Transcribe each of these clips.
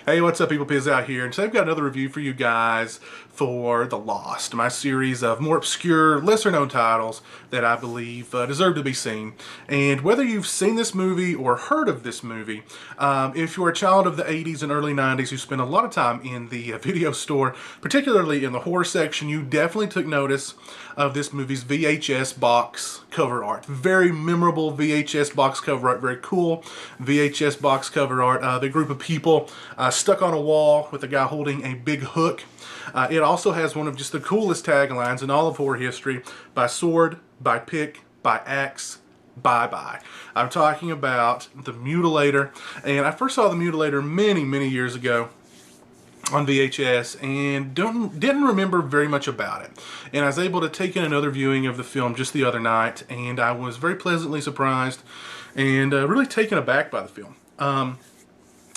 Hey, what's up, people? Piz out here, and today I've got another review for you guys for The Lost, my series of more obscure, lesser-known titles that I believe deserve to be seen. And whether you've seen this movie or heard of this movie, if you're a child of the 80s and early 90s who spent a lot of time in the video store, particularly in the horror section, you definitely took notice of this movie's VHS box cover art. Very memorable VHS box cover art, very cool VHS box cover art. The group of people stuck on a wall with a guy holding a big hook. It also has one of just the coolest taglines in all of horror history: by sword, by pick, by axe, bye-bye. I'm talking about The Mutilator, and I first saw The Mutilator many years ago on VHS and didn't remember very much about it. And I was able to take in another viewing of the film just the other night, and I was very pleasantly surprised and really taken aback by the film.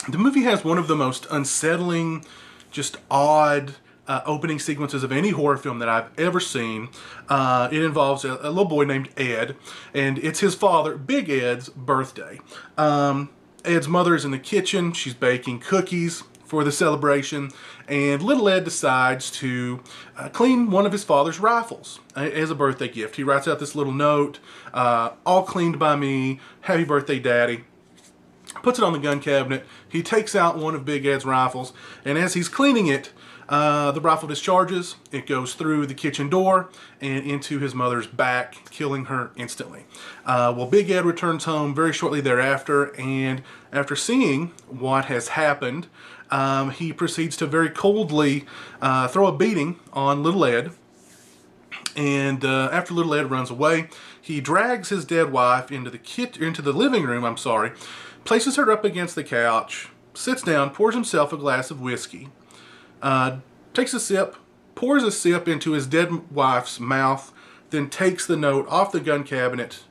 The movie has one of the most unsettling, just odd opening sequences of any horror film that I've ever seen. It involves a little boy named Ed, and it's his father, Big Ed's, birthday. Ed's mother is in the kitchen. She's baking cookies for the celebration, and little Ed decides to clean one of his father's rifles as a birthday gift. He writes out this little note, all cleaned by me, happy birthday, Daddy. Puts it on the gun cabinet. He takes out one of Big Ed's rifles, and as he's cleaning it, the rifle discharges. It goes through the kitchen door and into his mother's back, killing her instantly. Well, Big Ed returns home very shortly thereafter, and after seeing what has happened, he proceeds to very coldly throw a beating on little Ed. And after little Ed runs away, he drags his dead wife into the living room, places her up against the couch, sits down, pours himself a glass of whiskey, takes a sip, pours a sip into his dead wife's mouth, then takes the note off the gun cabinet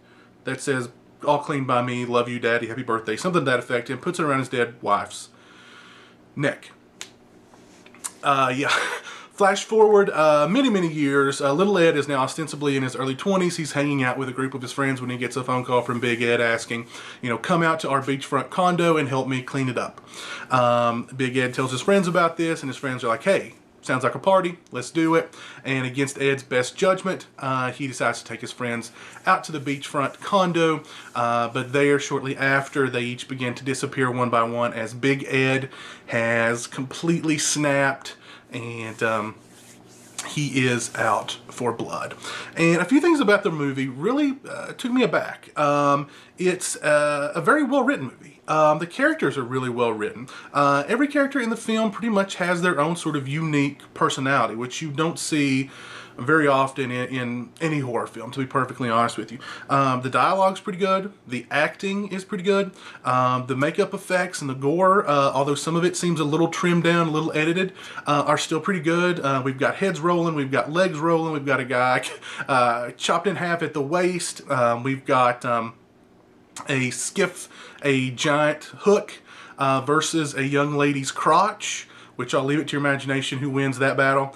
that says, all clean by me, love you, Daddy, happy birthday, something to that effect, and puts it around his dead wife's neck. Yeah. Flash forward many years. Little Ed is now ostensibly in his early 20s. He's hanging out with a group of his friends when he gets a phone call from Big Ed asking, come out to our beachfront condo and help me clean it up. Big Ed tells his friends about this, and his friends are like, hey, sounds like a party, let's do it. And against Ed's best judgment, he decides to take his friends out to the beachfront condo. But there, shortly after, they each begin to disappear one by one as Big Ed has completely snapped, and he is out for blood. And a few things about the movie really took me aback. It's a very well-written movie. The characters are really well written. Every character in the film pretty much has their own sort of unique personality, which you don't see very often in any horror film, to be perfectly honest with you. The dialogue's pretty good. The acting is pretty good. The makeup effects and the gore, although some of it seems a little trimmed down, a little edited, are still pretty good. We've got heads rolling, we've got legs rolling, we've got a guy chopped in half at the waist. We've got a skiff, a giant hook versus a young lady's crotch, which I'll leave it to your imagination who wins that battle.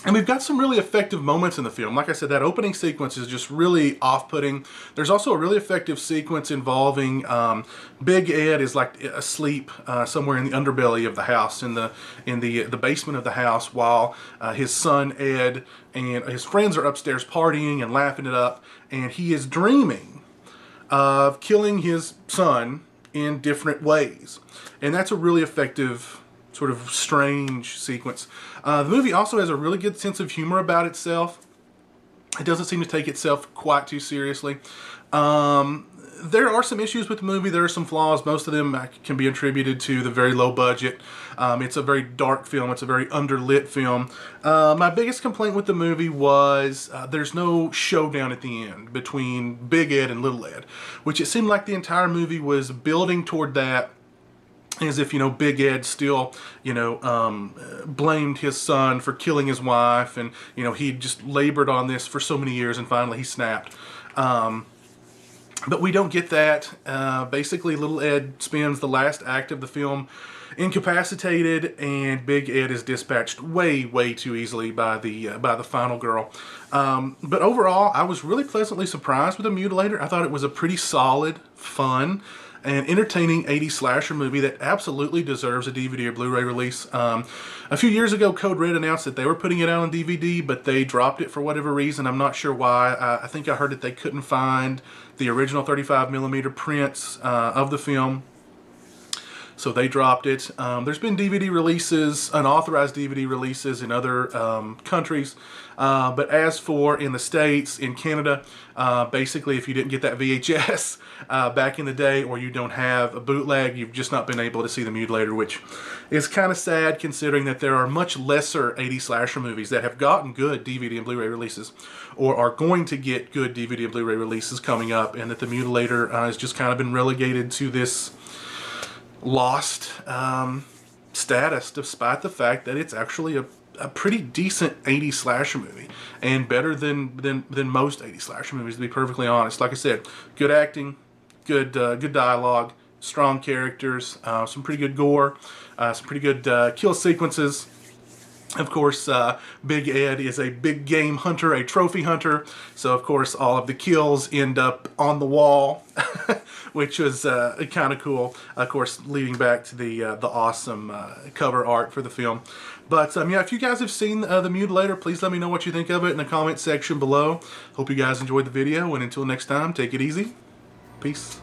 And we've got some really effective moments in the film. Like I said, that opening sequence is just really off-putting. There's also a really effective sequence involving Big Ed is like asleep somewhere in the underbelly of the house, in the basement of the house, while his son Ed and his friends are upstairs partying and laughing it up, and he is dreaming of killing his son in different ways. And that's a really effective, sort of strange sequence. The movie also has a really good sense of humor about itself. It doesn't seem to take itself quite too seriously. There are some issues with the movie. There are some flaws. Most of them can be attributed to the very low budget. It's a very dark film. It's a very underlit film. My biggest complaint with the movie was there's no showdown at the end between Big Ed and Little Ed, which it seemed like the entire movie was building toward that, as if, Big Ed still, blamed his son for killing his wife, and, he just labored on this for so many years, and finally he snapped. But we don't get that. Basically, little Ed spends the last act of the film incapacitated, and Big Ed is dispatched way too easily by the final girl. But overall, I was really pleasantly surprised with The Mutilator. I thought it was a pretty solid, fun, an entertaining 80s slasher movie that absolutely deserves a DVD or Blu-ray release. A few years ago, Code Red announced that they were putting it out on DVD, but they dropped it for whatever reason. I'm not sure why. I think I heard that they couldn't find the original 35mm prints of the film, so they dropped it. There's been DVD releases, unauthorized DVD releases in other countries. But as for in the States, in Canada, basically if you didn't get that VHS back in the day, or you don't have a bootleg, you've just not been able to see The Mutilator, which is kind of sad considering that there are much lesser 80s slasher movies that have gotten good DVD and Blu-ray releases, or are going to get good DVD and Blu-ray releases coming up, and that The Mutilator has just kind of been relegated to this lost status, despite the fact that it's actually a pretty decent 80s slasher movie, and better than most 80s slasher movies, to be perfectly honest. Like I said, good acting, good dialogue, strong characters, some pretty good gore, some pretty good kill sequences. Of course, Big Ed is a big game hunter, a trophy hunter, so of course all of the kills end up on the wall, which was kind of cool. Of course, leading back to the awesome cover art for the film. But yeah, if you guys have seen The Mutilator, please let me know what you think of it in the comment section below. Hope you guys enjoyed the video, and until next time, take it easy. Peace.